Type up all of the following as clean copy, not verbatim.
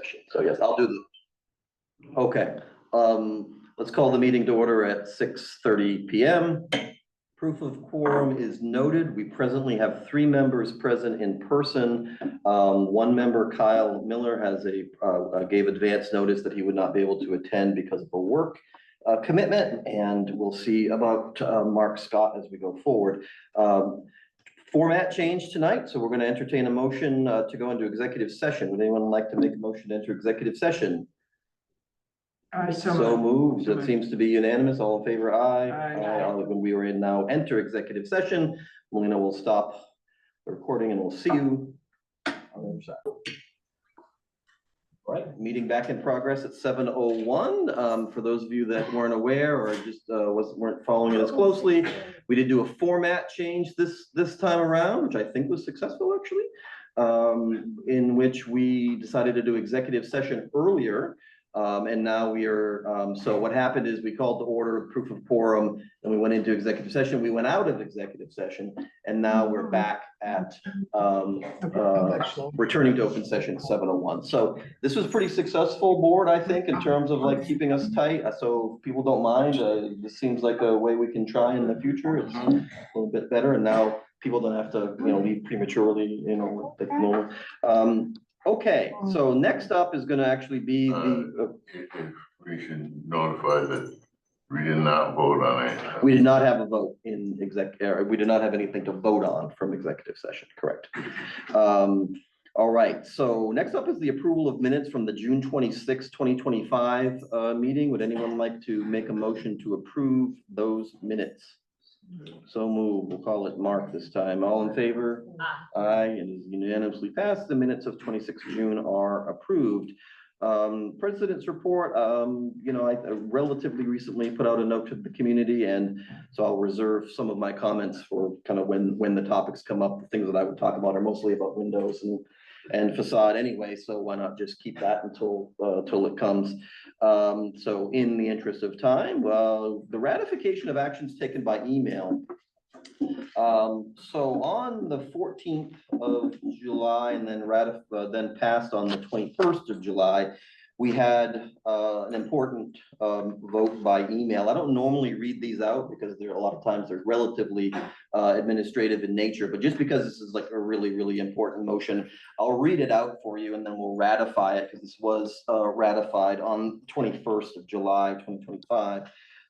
session. So yes, I'll do the, okay. Let's call the meeting to order at 6:30 p.m. Proof of quorum is noted. We presently have 3 members present in person. One member, Kyle Miller, has gave advance notice that he would not be able to attend because of a work commitment, and we'll see about Mark Scott as we go forward. Format change tonight, so we're going to entertain a motion to go into executive session. Would anyone like to make a motion to enter executive session? So moved. It seems to be unanimous. All in favor, aye. Aye. When we are in now enter executive session, Melina will stop the recording and we'll see you on the other side. All right, meeting back in progress at 7:01. For those of you that weren't aware or just weren't following it as closely, we did do a format change this time around, which I think was successful actually, in which we decided to do executive session earlier. And now we are, so what happened is we called to order proof of quorum and we went into executive session. We went out of executive session and now we're back at returning to open session 7:01. So this was pretty successful board, I think, in terms of like keeping us tight. So if people don't mind, this seems like a way we can try in the future. It's a little bit better. And now people don't have to, leave prematurely, like normal. Okay, so next up is gonna actually be the. We should notify that we did not vote on it. We did not have a vote in we did not have anything to vote on from executive session, correct. All right, so next up is the approval of minutes from the June 26, 2025 meeting. Would anyone like to make a motion to approve those minutes? So move. We'll call it Mark this time. All in favor? Aye, and is unanimously passed. The minutes of 26 June are approved. President's report, I relatively recently put out a note to the community, and so I'll reserve some of my comments for kind of when the topics come up. The things that I would talk about are mostly about windows and facade anyway, so why not just keep that until it comes. So in the interest of time, the ratification of actions taken by email. So on the 14th of July and then passed on the 21st of July, we had an important vote by email. I don't normally read these out because a lot of times they're relatively administrative in nature, but just because this is like a really, really important motion, I'll read it out for you and then we'll ratify it because this was ratified on 21st of July, 2025.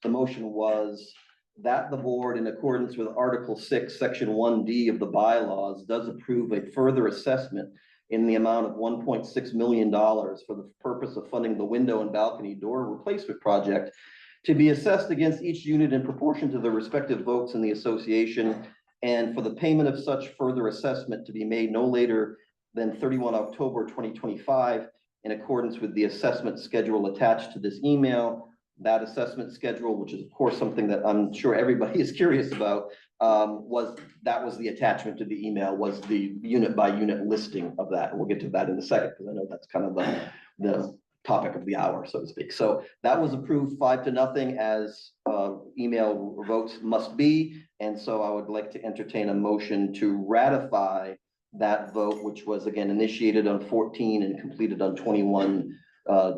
The motion was that the board, in accordance with Article 6, Section 1D of the bylaws, does approve a further assessment in the amount of $1.6 million for the purpose of funding the window and balcony door replacement project to be assessed against each unit in proportion to the respective votes in the association, and for the payment of such further assessment to be made no later than 31 October 2025 in accordance with the assessment schedule attached to this email. That assessment schedule, which is of course something that I'm sure everybody is curious about, was the attachment to the email, was the unit by unit listing of that. And we'll get to that in a second because I know that's kind of the topic of the hour, so to speak. So that was approved 5-0 as email votes must be. And so I would like to entertain a motion to ratify that vote, which was again initiated on 14 and completed on 21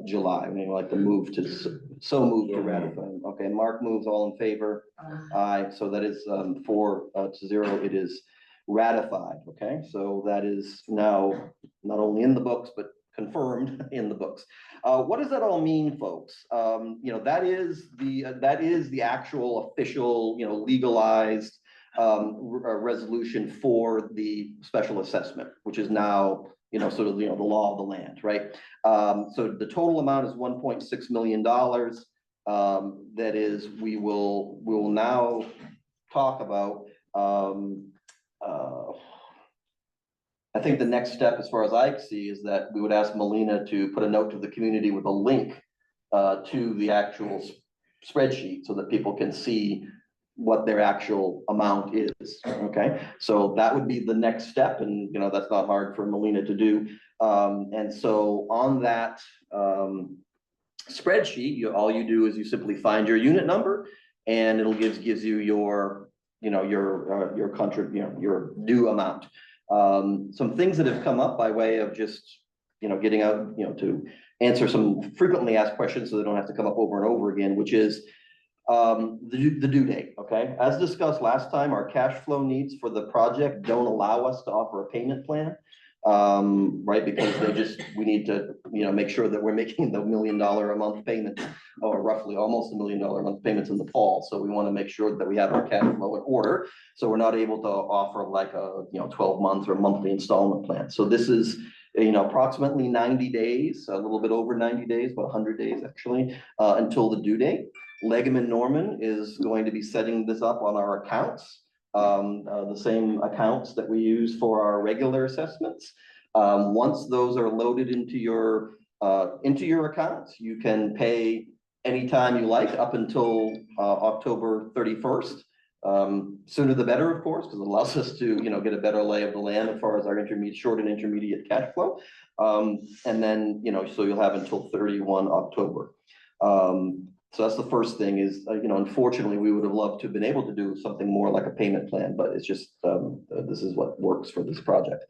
July. I mean, like to move to ratify. Okay, Mark moves. All in favor? Aye. So that is 4-0. It is ratified. Okay, so that is now not only in the books but confirmed in the books. What does that all mean, folks? That is the actual official, legalized resolution for the special assessment, which is now sort of the law of the land, right? So the total amount is $1.6 million. That is, we will now talk about. I think the next step, as far as I see, is that we would ask Melina to put a note to the community with a link to the actual spreadsheet so that people can see what their actual amount is. Okay, so that would be the next step, and that's not hard for Melina to do. And so on that spreadsheet, all you do is you simply find your unit number, and it'll gives you your your due amount. Some things that have come up by way of just getting out, to answer some frequently asked questions so they don't have to come up over and over again, which is the due date, okay? As discussed last time, our cash flow needs for the project don't allow us to offer a payment plan. Right, because we need to, make sure that we're making the $1 million a month payments, or roughly almost $1 million a month payments in the fall. So we want to make sure that we have our cash flow in order. So we're not able to offer like a, 12-month or monthly installment plan. So this is, approximately 90 days, a little bit over 90 days, about 100 days actually, until the due date. Leggman Norman is going to be setting this up on our accounts. The same accounts that we use for our regular assessments. Once those are loaded into your accounts, you can pay anytime you like up until October 31st. Sooner the better, of course, because it allows us to get a better lay of the land as far as our short and intermediate cash flow. And then so you'll have until 31 October. So that's the first thing is, unfortunately, we would have loved to have been able to do something more like a payment plan, but it's just, this is what works for this project.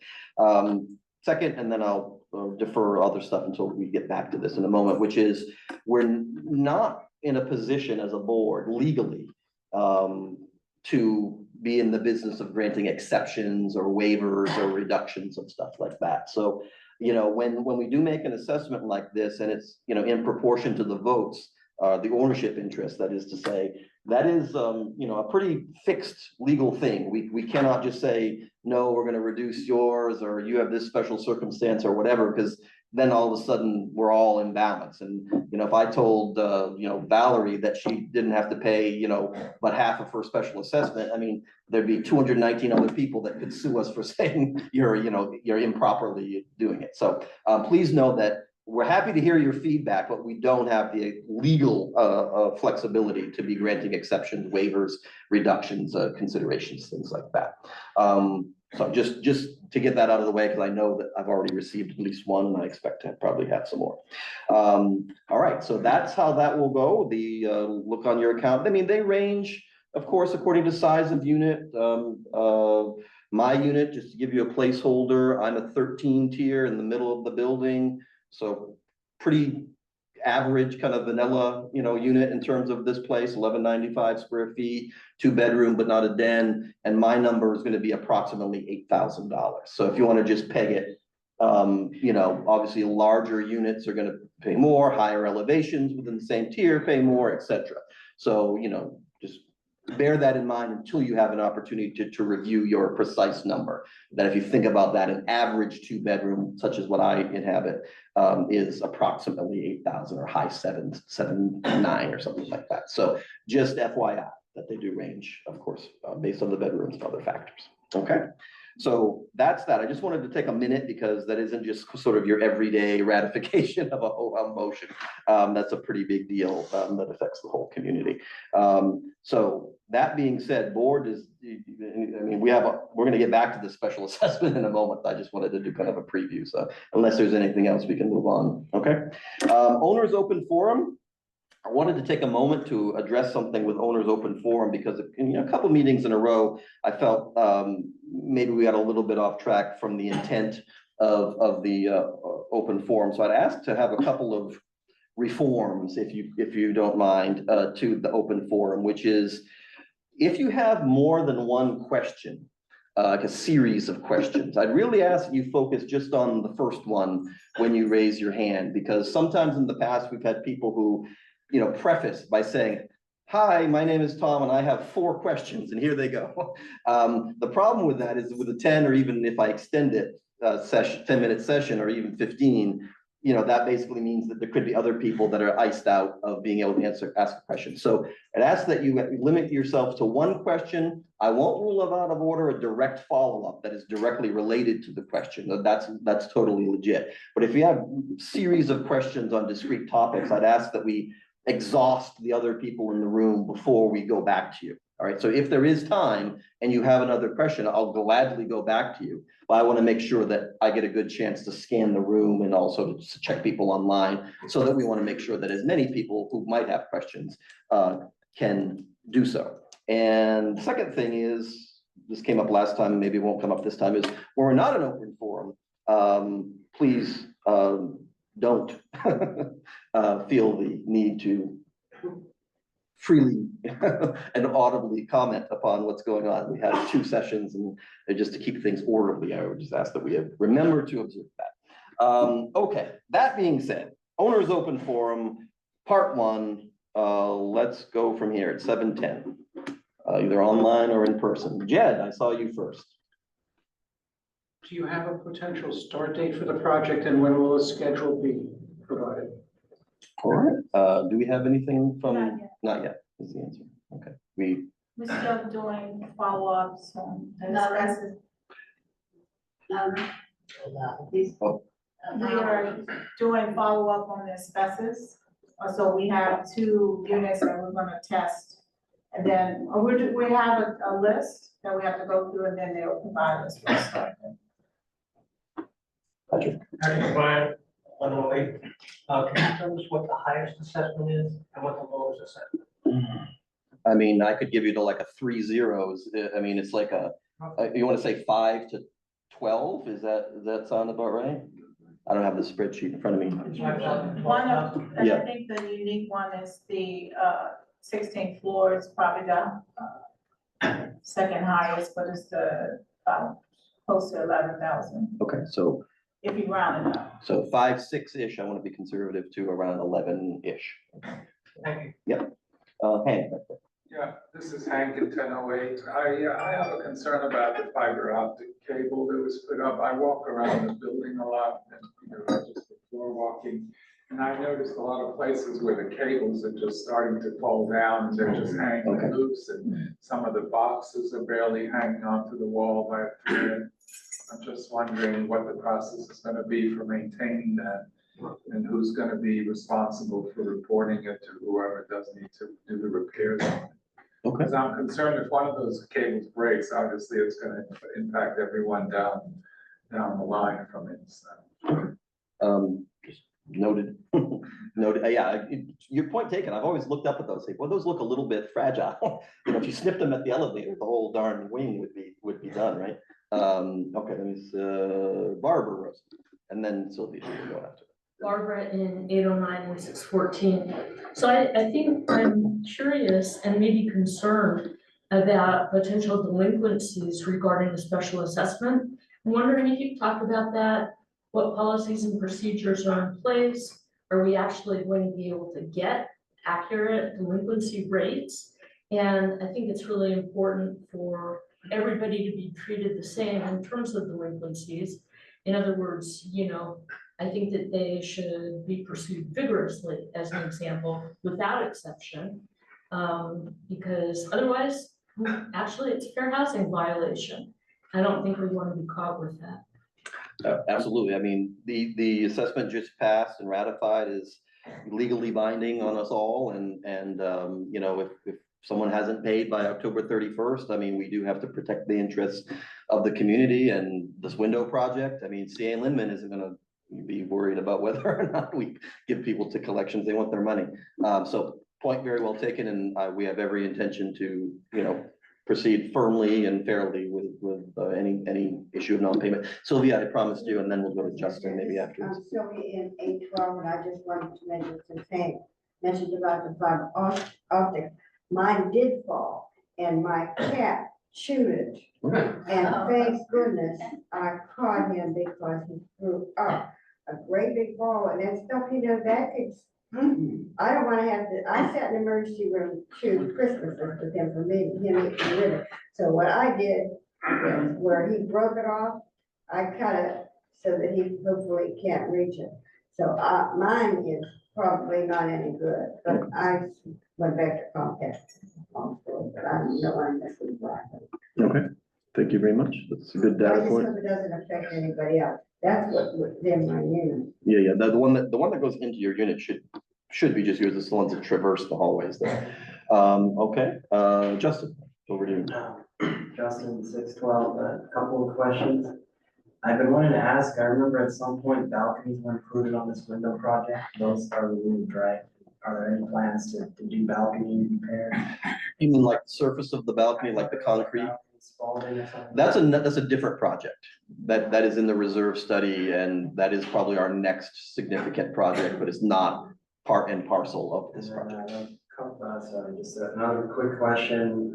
Second, and then I'll defer other stuff until we get back to this in a moment, which is we're not in a position as a board legally to be in the business of granting exceptions or waivers or reductions and stuff like that. So, when we do make an assessment like this and it's, in proportion to the votes, the ownership interest, that is to say, that is, a pretty fixed legal thing. We cannot just say, no, we're going to reduce yours, or you have this special circumstance or whatever, because then all of a sudden we're all in balance. And, if I told, Valerie that she didn't have to pay, but half of her special assessment, I mean, there'd be 219 other people that could sue us for saying you're improperly doing it. So please know that we're happy to hear your feedback, but we don't have the legal flexibility to be granting exceptions, waivers, reductions, considerations, things like that. So just to get that out of the way, because I know that I've already received at least one, and I expect to probably have some more. All right, so that's how that will go. The look on your account. I mean, they range, of course, according to size of unit. My unit, just to give you a placeholder, I'm a 13 tier in the middle of the building. So pretty average kind of vanilla, unit in terms of this place, 1195 square feet, 2-bedroom, but not a den. And my number is going to be approximately $8,000. So if you want to just peg it, obviously larger units are going to pay more, higher elevations within the same tier pay more, etc. So, just bear that in mind until you have an opportunity to review your precise number. That if you think about that, an average 2-bedroom, such as what I inhabit, is approximately 8,000 or high 7.9 or something like that. So just FYI that they do range, of course, based on the bedrooms and other factors. Okay. So that's that. I just wanted to take a minute because that isn't just sort of your everyday ratification of a motion. That's a pretty big deal that affects the whole community. So that being said, board is, we're going to get back to the special assessment in a moment. I just wanted to do kind of a preview. So unless there's anything else, we can move on. Okay. Owners Open Forum. I wanted to take a moment to address something with Owners Open Forum because in a couple meetings in a row, I felt maybe we got a little bit off track from the intent of the open forum. So I'd ask to have a couple of reforms, if you don't mind, to the open forum, which is if you have more than one question, like a series of questions, I'd really ask that you focus just on the first one when you raise your hand, because sometimes in the past we've had people who preface by saying, hi, my name is Tom and I have 4 questions, and here they go. The problem with that is with a 10, or even if I extend it, 10-minute session, or even 15, that basically means that there could be other people that are iced out of being able to ask a question. So I'd ask that you limit yourself to one question. I won't rule out of order a direct follow-up that is directly related to the question. That's totally legit. But if you have a series of questions on discrete topics, I'd ask that we exhaust the other people in the room before we go back to you. All right, so if there is time and you have another question, I'll gladly go back to you. But I want to make sure that I get a good chance to scan the room and also to check people online, so that we want to make sure that as many people who might have questions can do so. And the second thing is, this came up last time and maybe it won't come up this time, is when we're not an open forum, please don't feel the need to freely and audibly comment upon what's going on. We had 2 sessions, and just to keep things orderly, I would just ask that we remember to observe that. Okay, that being said, owners open forum, part 1. Let's go from here at 7:10, either online or in person. Jed, I saw you first. Do you have a potential start date for the project, and when will a schedule be provided? All right, do we have anything from? Not yet. Not yet, is the answer. Okay, We're still doing follow-ups on the discussions. We are doing follow-up on the asbestos. So we have 2 units that we're gonna test. And then we have a list that we have to go through, and then they'll provide us with stuff. Patrick. Brian, 108. Can you tell us what the highest assessment is and what the lowest assessment? I mean, I could give you like a 3 zeros. I mean, it's like you wanna say 5 to 12? Does that sound about right? I don't have the spreadsheet in front of me. One of, and Yeah. I think the unique one is the 16th floor is probably the second highest, but it's the close to 11,000, Okay, so if you round it up. 5, 6-ish, I wanna be conservative to around 11-ish. Thank you. Hank. Yeah, this is Hank in 1008. I have a concern about the fiber optic cable that was put up. I walk around the building a lot and, just the floor walking. And I noticed a lot of places where the cables are just starting to fall down and they're just hanging Okay. loose, and some of the boxes are barely hanging onto the wall by a thread. I'm just wondering what the process is gonna be for maintaining that, and who's gonna be responsible for reporting it to whoever does need to do the repairs on it. Okay. Because I'm concerned if one of those cables breaks, obviously it's gonna impact everyone down the line from it, so. Just noted, noted, yeah, your point taken. I've always looked up at those, like, well, those look a little bit fragile. If you snipped them at the elevator, the whole darn wing would be done, right? Okay, that means, Barbara Rose, and then Sylvia, you go after. Barbara in 809 and 614. So I think I'm curious and maybe concerned about potential delinquencies regarding the special assessment. I'm wondering if you've talked about that, what policies and procedures are in place? Are we actually going to be able to get accurate delinquency rates? And I think it's really important for everybody to be treated the same in terms of delinquencies. In other words, I think that they should be pursued vigorously, as an example, without exception, because otherwise, actually, it's a fair housing violation. I don't think we want to be caught with that. Absolutely. I mean, the assessment just passed and ratified is legally binding on us all. And if someone hasn't paid by October 31st, I mean, we do have to protect the interests of the community and this window project. I mean, CA Lindman isn't gonna be worried about whether or not we give people to collections. They want their money. So point very well taken. And we have every intention to, proceed firmly and fairly with any issue of non-payment. Sylvia, I promised you, and then we'll go to Justin maybe afterwards. I'm Sylvia in 812, and I just wanted to mention some things. Mentioned about the fiber optic. Mine did fall, and my cat chewed it. And thank goodness I caught him because he threw up a great big ball, and that stuff, that could. I don't want to have to. I sat in the emergency room to Christmas with him for me, him eating with it. So what I did was where he broke it off, I cut it so that he hopefully can't reach it. So mine is probably not any good, but I went back to Comcast. But I don't know when this is right. Okay, thank you very much. That's a good I data just point. hope it doesn't affect anybody else. That's what's in my unit. Yeah, the one that goes into your unit should be just yours. It's the ones that traverse the hallways there. Okay, Justin, over to you. Justin, 612, a couple of questions. I've been wanting to ask, I remember at some point balconies were included on this window project. Those are removed, right? Are there any plans to do balcony repairs? You mean like the surface of the balcony, like the concrete? Spalding or something? That's a different project. That is in the reserve study, and that is probably our next significant project, but it's not part and parcel of this And then, project. sorry, just another quick question.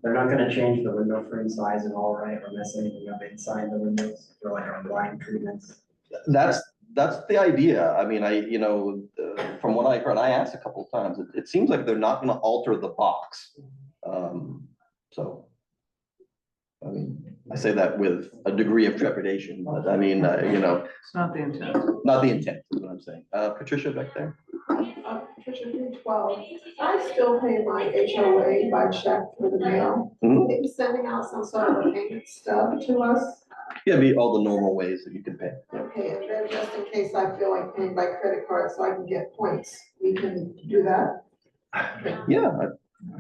They're not gonna change the window frame size at all, right, or mess anything up inside the windows, or like on blind treatments? That's the idea. I mean, from what I heard, I asked a couple of times, it seems like they're not gonna alter the box. So, I mean, I say that with a degree of trepidation, but I mean, It's not the intent. not the intent, is what I'm saying. Patricia back there? Patricia, 12. I still pay my HOA by check for the mail. Mhm. Maybe sending out some sort of a payment stub to us. Yeah, be all the normal ways that you can pay. Yeah. Okay, and then just in case I feel like paying by credit card so I can get points, we can do that. Yeah,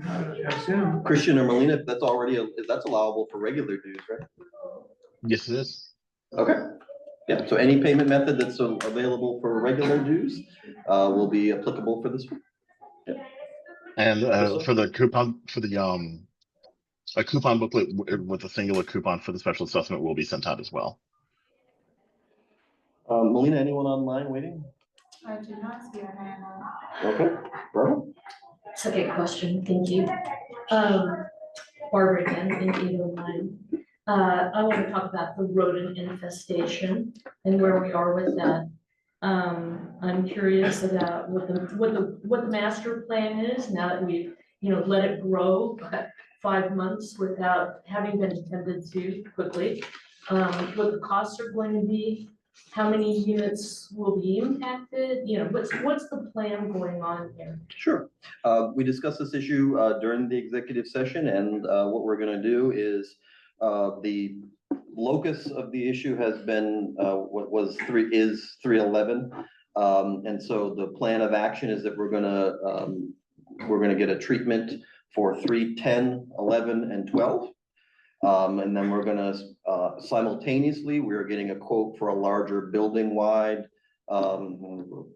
I assume. Christian or Melina, if that's already, that's allowable for regular dues, right? Yes, it is. Okay, yeah, so any payment method that's available for regular dues will be applicable for this one. And for the coupon, a coupon booklet with a singular coupon for the special assessment will be sent out as well. Melina, anyone online waiting? I do not see a hand up. Okay, Barbara? It's a good question, thank you. Barbara again, in 809. I want to talk about the rodent infestation and where we are with that. I'm curious about what the master plan is now that we've, let it grow 5 months without having been attended to quickly. What the costs are going to be, how many units will be impacted, what's the plan going on here? Sure. We discussed this issue during the executive session, and what we're gonna do is the locus of the issue has been what was 311. And so the plan of action is that we're gonna get a treatment for 3, 10, 11, and 12. And then we're gonna simultaneously, we're getting a quote for a larger building-wide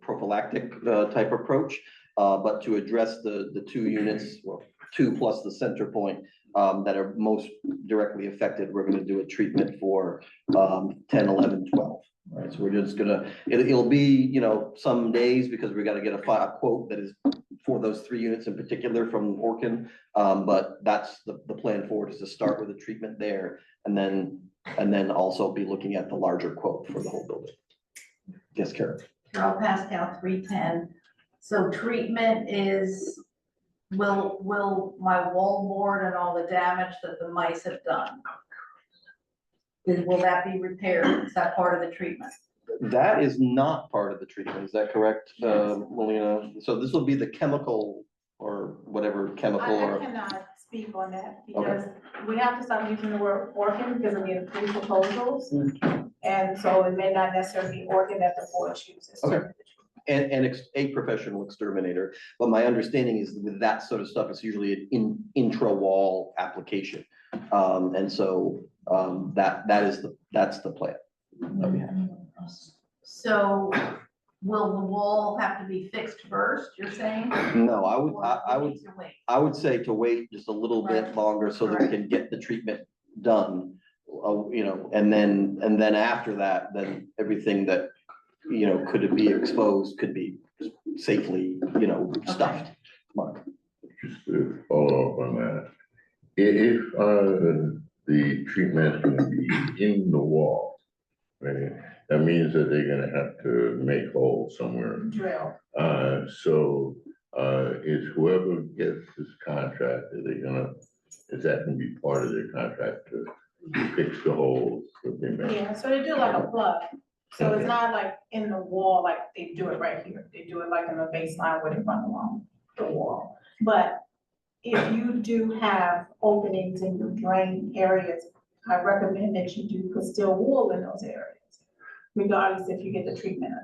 prophylactic type approach. But to address the 2 units, well, 2 plus the center point that are most directly affected, we're gonna do a treatment for 10, 11, 12. Right, so we're just gonna, it'll be, some days because we gotta get a quote that is for those 3 units in particular from Orkin. But that's the plan forward, is to start with a treatment there and then also be looking at the larger quote for the whole building. Yes, Karen? Carol Pascal, 310. So treatment is, will my wall board and all the damage that the mice have done, will that be repaired? Is that part of the treatment? That is not part of the treatment, is that correct, Melina? So this will be the chemical or whatever chemical I or, cannot speak on that because we have to stop using the word organ because we have 3 proposals. And so it may not necessarily be organ that the board chooses. Okay. and a professional exterminator. But my understanding is with that sort of stuff, it's usually an intra-wall application. And so that's the plan that we have. So will the wall have to be fixed first, you're saying? No, I would, Or I we would, need to wait? I would say to wait just a little bit Right. longer so that we can get the treatment done. And then after that, then everything that, could be exposed could be safely, stuffed. Mark? Just to follow up on that, if the treatment is gonna be in the wall, right? That means that they're gonna have to make holes somewhere. Drill. So is whoever gets this contract, is that gonna be part of their contract to fix the holes that they make? Yeah, so they do like a plug. So it's not like in the wall, like they do it right here. They do it like in the baseline where they run along the wall. But if you do have openings in your drain areas, I recommend that you do put steel wool in those areas, regardless if you get the treatment or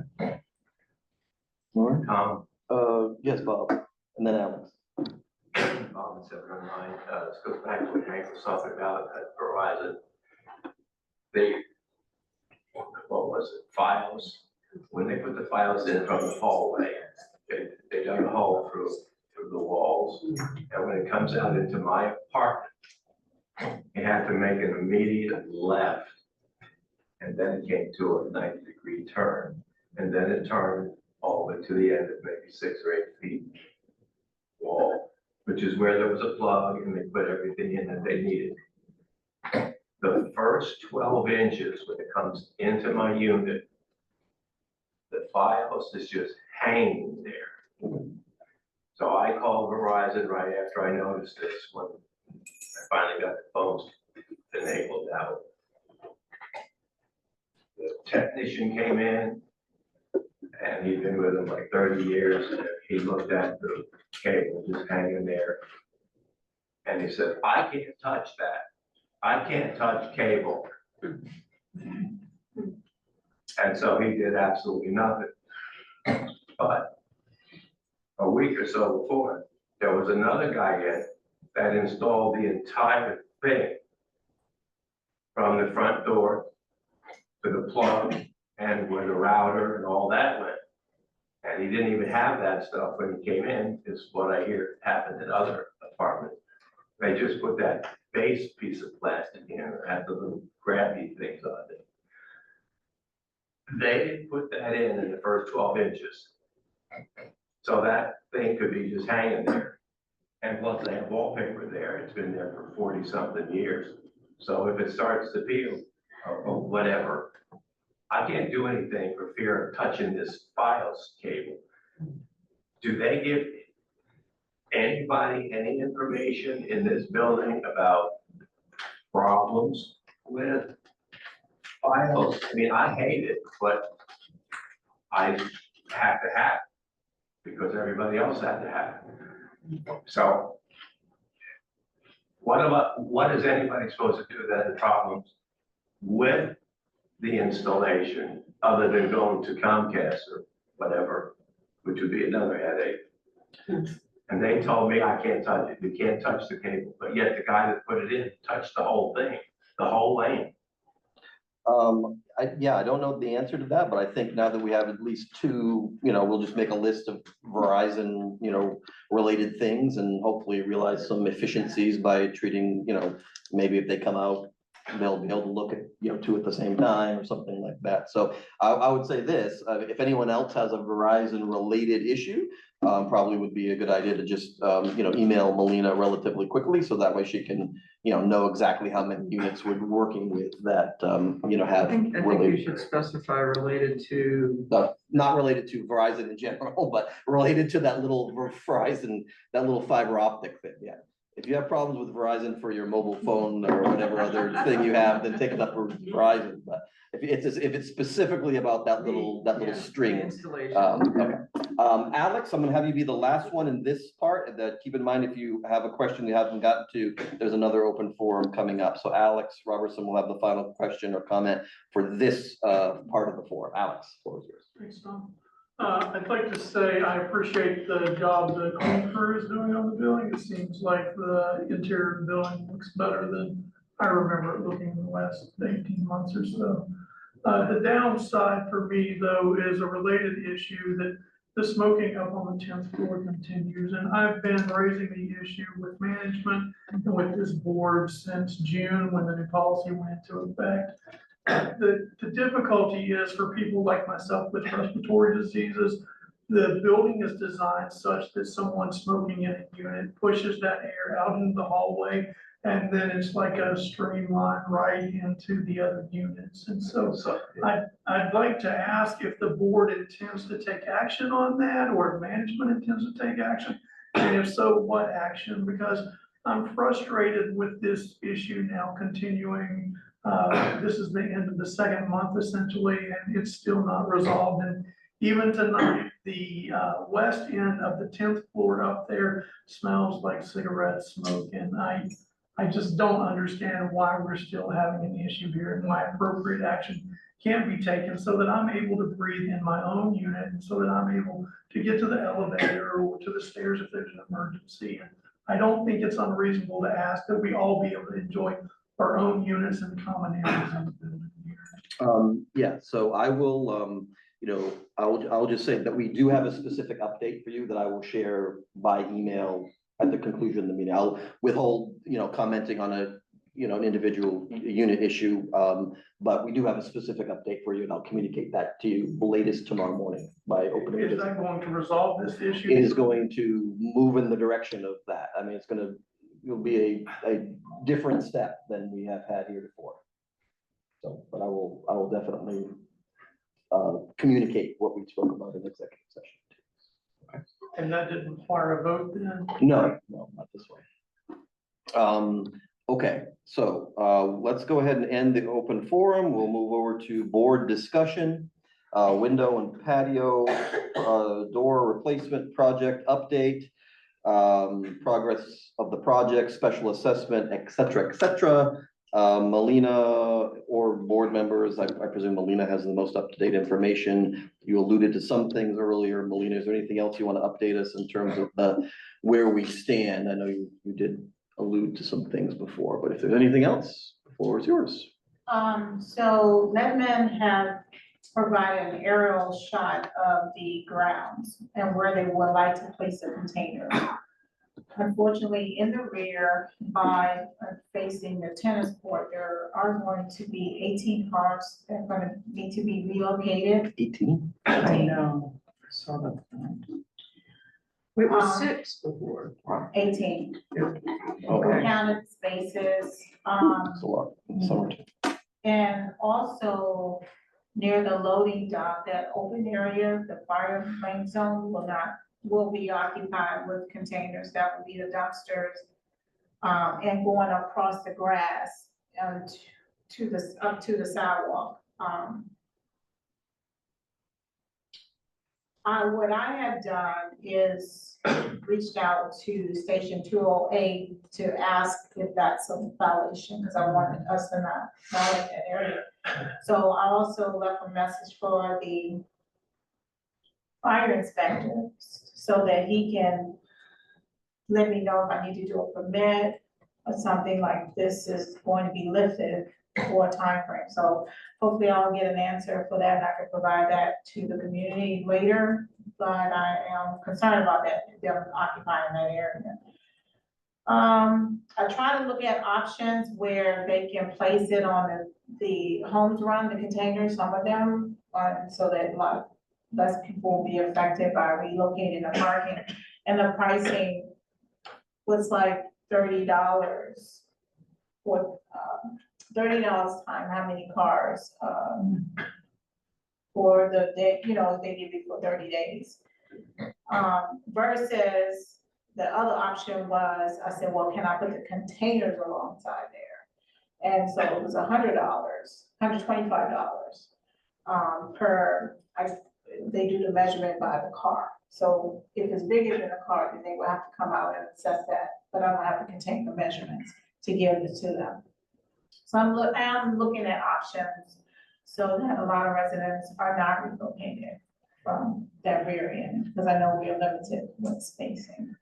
not. Lauren? Yes, Bob, and then Alex. Bob, 709, this goes back to what Hank was talking about at Verizon. They, what was it, files, when they put the files in from the hallway, they dug a hole through through the walls. And when it comes out into my apartment, you have to make an immediate left. And then it came to a 90-degree turn. And then it turned all the way to the end of maybe 6 or 8 feet wall, which is where there was a plug and they put everything in that they needed. The first 12 inches when it comes into my unit, the FiOS is just hanging there. So I called Verizon right after I noticed this, when I finally got the phones enabled out. The technician came in, and he'd been with them like 30 years, and he looked at the cable just hanging there. And he said, I can't touch that. I can't touch cable. And so he did absolutely nothing. But a week or so before, there was another guy in that installed the entire thing from the front door to the plug and where the router and all that went. And he didn't even have that stuff when he came in, is what I hear happened in other apartments. They just put that base piece of plastic in and had the little grabby things on it. They didn't put that in the first 12 inches. So that thing could be just hanging there. And plus they have wallpaper there. It's been there for 40-something years. So if it starts to peel or whatever, I can't do anything for fear of touching this FiOS cable. Do they give anybody any information in this building about problems with FiOS? I mean, I hate it, but I have to have it because everybody else had to have it. So what is anybody supposed to do that has problems with the installation other than going to Comcast or whatever, which would be another headache? And they told me I can't touch it. You can't touch the cable, but yet the guy that put it in touched the whole thing, the whole lane. I don't know the answer to that, but I think now that we have at least 2, we'll just make a list of Verizon, related things and hopefully realize some efficiencies by treating, maybe if they come out, they'll be able to look at, 2 at the same time or something like that. So I would say this, if anyone else has a Verizon related issue, probably would be a good idea to just, email Melina relatively quickly. So that way she can, know exactly how many units we're working with that, have. I think you should specify related to. Not related to Verizon in general, but related to that little Verizon, that little fiber optic thing, yeah. If you have problems with Verizon for your mobile phone or whatever other thing you have, then take it up with Verizon. But if it's specifically about that little string. Installation. Okay. Alex, I'm gonna have you be the last one in this part. That keep in mind, if you have a question you haven't gotten to, there's another open forum coming up. So Alex Robertson will have the final question or comment for this part of the forum. Alex, floor is yours. Thanks, Tom. I'd like to say I appreciate the job the clean crew is doing on the building. It seems like the interior of the building looks better than I remember it looking in the last 18 months or so. The downside for me, though, is a related issue that the smoking up on the 10th floor continues. And I've been raising the issue with management and with this board since June when the new policy went into effect. The difficulty is for people like myself with respiratory diseases, the building is designed such that someone smoking in a unit pushes that air out into the hallway, and then it's like a streamline right into the other units. And so I'd like to ask if the board intends to take action on that, or if management intends to take action, and if so, what action? Because I'm frustrated with this issue now continuing. This is the end of the 2nd month essentially, and it's still not resolved. And even tonight, the west end of the 10th floor up there smells like cigarette smoke. And I just don't understand why we're still having an issue here and why appropriate action can't be taken so that I'm able to breathe in my own unit and so that I'm able to get to the elevator or to the stairs if there's an emergency. And I don't think it's unreasonable to ask that we all be able to enjoy our own units and common areas in the building here. Yeah, so I will, I'll just say that we do have a specific update for you that I will share by email at the conclusion of the meeting. I'll withhold, commenting on an individual unit issue. But we do have a specific update for you, and I'll communicate that to you latest tomorrow morning by opening. Is that going to resolve this issue? It is going to move in the direction of that. I mean, it'll be a different step than we have had here before. So, but I will definitely communicate what we spoke about in executive session. And that didn't require a vote then? No, not this way. Okay, so let's go ahead and end the open forum. We'll move over to board discussion. Window and patio door replacement project update. Progress of the project, special assessment, et cetera. Melina or board members, I presume Melina has the most up-to-date information. You alluded to some things earlier. Melina, is there anything else you want to update us in terms of where we stand? I know you did allude to some things before, but if there's anything else, the floor is yours. So Leadman have provided an aerial shot of the grounds and where they would like to place the container. Unfortunately, in the rear by facing the tennis court, there are going to be 18 cars that are going to need to be relocated. 18? I know, I saw that. It was 6 before. 18. Okay. We counted spaces. It's a lot. Summertime. And also near the loading dock, that open area, the fire lane zone will be occupied with containers. That will be the dumpsters. And going across the grass and up to the sidewalk. What I have done is reached out to Station 208 to ask if that's a violation, because I wanted us to not violate that area. So I also left a message for the fire inspector so that he can let me know if I need to do a permit or something like this is going to be lifted for a time frame. So hopefully I'll get an answer for that and I can provide that to the community later. But I am concerned about that, them occupying that area. I try to look at options where they can place it on the homes run, the containers, some of them, so that less people will be affected by relocating the parking. And the pricing was like $30 for $30 time how many cars for the day, they give you for 30 days. Versus the other option was, I said, well, can I put the containers alongside there? And so it was $100, $125 they do the measurement by the car. So if it's bigger than a car, then they will have to come out and assess that, but I don't have the container measurements to give it to them. So I'm looking at options so that a lot of residents are not relocated from that rear end, because I know we are limited with spacing.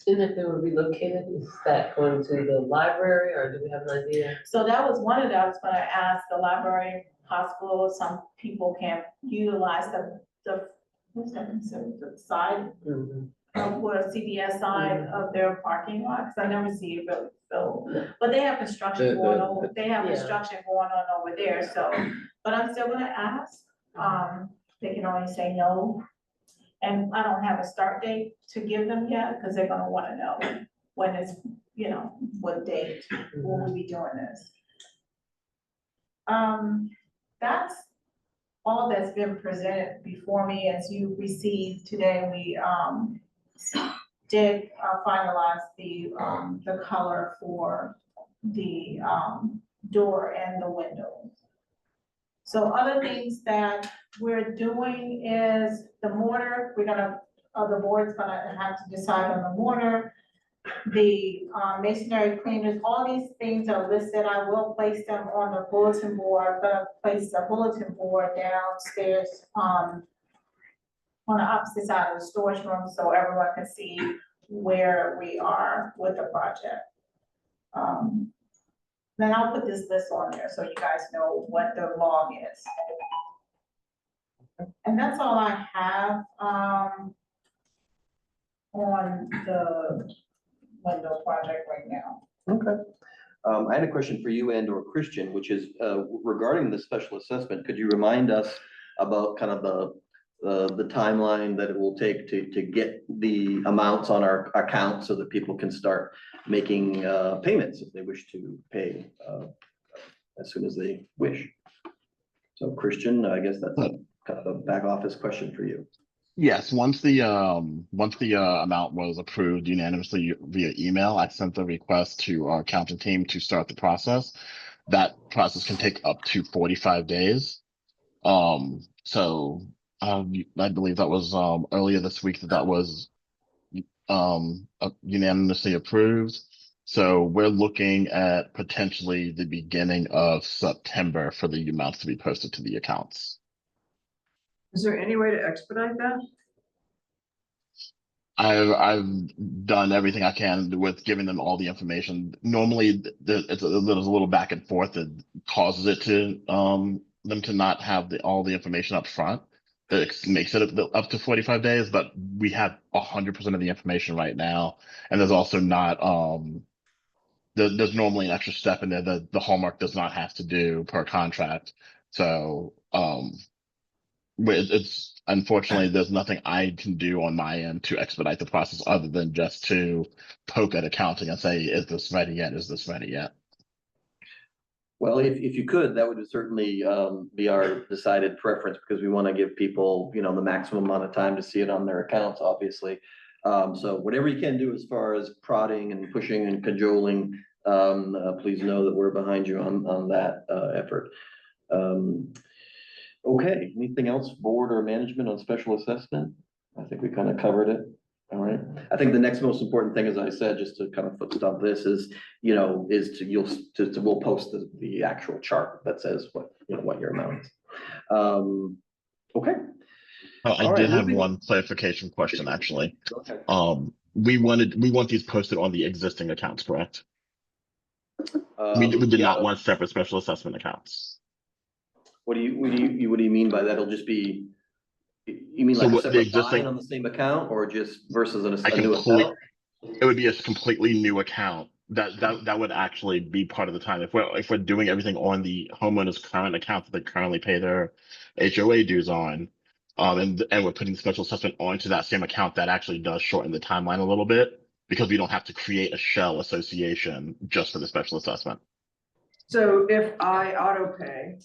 And if they were relocated, is that going to the library or do we have an idea? So that was one of those, but I asked the library, hospital, some people can utilize the what's that considered, the side or CVS side of their parking lot, because I never see it really filled. But they have construction going on, construction going on over there, so, but I'm still gonna ask. They can only say no. And I don't have a start date to give them yet, because they're gonna wanna know when it's, what date will we be doing this. That's all that's been presented before me. As you received today, we did finalize the color for the door and the windows. So other things that we're doing is the mortar. The board's gonna have to decide on the mortar. The masonry cleaners, all these things are listed. I will place them on the bulletin board. I'm gonna place the bulletin board downstairs on the opposite side of the storage room so everyone can see where we are with the project. Then I'll put this list on there so you guys know what the log is. And that's all I have, on the window project right now. Okay. I had a question for you and or Christian, which is, regarding the special assessment, could you remind us about kind of the timeline that it will take to get the amounts on our account so that people can start making, payments if they wish to pay, as soon as they wish? So Christian, I guess that's kind of a back office question for you. Yes, once the amount was approved unanimously via email, I sent the request to our accounting team to start the process. That process can take up to 45 days. So I believe that was earlier this week that was unanimously approved. So we're looking at potentially the beginning of September for the amounts to be posted to the accounts. Is there any way to expedite that? I've done everything I can with giving them all the information. Normally, there's a little back and forth that causes it to them to not have all the information up front. That makes it up to 45 days, but we have 100% of the information right now, and there's also not there's normally an extra step in there that the Hallmark does not have to do per contract. So it's unfortunately there's nothing I can do on my end to expedite the process other than just to poke at accounting and say, is this ready yet? Is this ready yet? Well, if you could, that would certainly be our decided preference, because we want to give people, the maximum amount of time to see it on their accounts, obviously. So whatever you can do as far as prodding and pushing and cajoling, please know that we're behind you on that effort. Okay, anything else, board or management on special assessment? I think we kind of covered it. All right. I think the next most important thing, as I said, just to kind of footstop this is, we'll post the actual chart that says what your amount is. Okay. I did have one clarification question, actually. Okay. We want these posted on the existing accounts, correct? We did not want separate special assessment accounts. What do you mean by that? It'll just be, you mean So like a what the separate existing- line on the same account, or just versus a I new complete- account? It would be a completely new account. That would actually be part of the time. If we're doing everything on the homeowner's current account that they currently pay their HOA dues on, and we're putting special assessment onto that same account, that actually does shorten the timeline a little bit, because we don't have to create a shell association just for the special assessment. So if I auto pay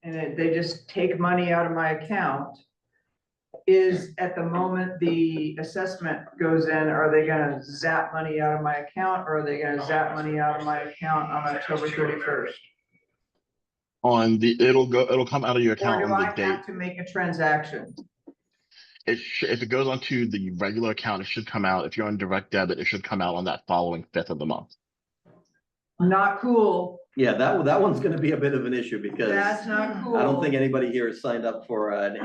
and they just take money out of my account, is at the moment the assessment goes in, are they gonna zap money out of my account, or are they gonna zap money out of my account on October 31st? It'll come out of your Or account do on I the date. have to make a transaction? If it goes onto the regular account, it should come out. If you're on direct debit, it should come out on that following 5th of the month. Not cool. Yeah, that one's gonna be a bit of an issue, because That's not cool. I don't think anybody here has signed up for an,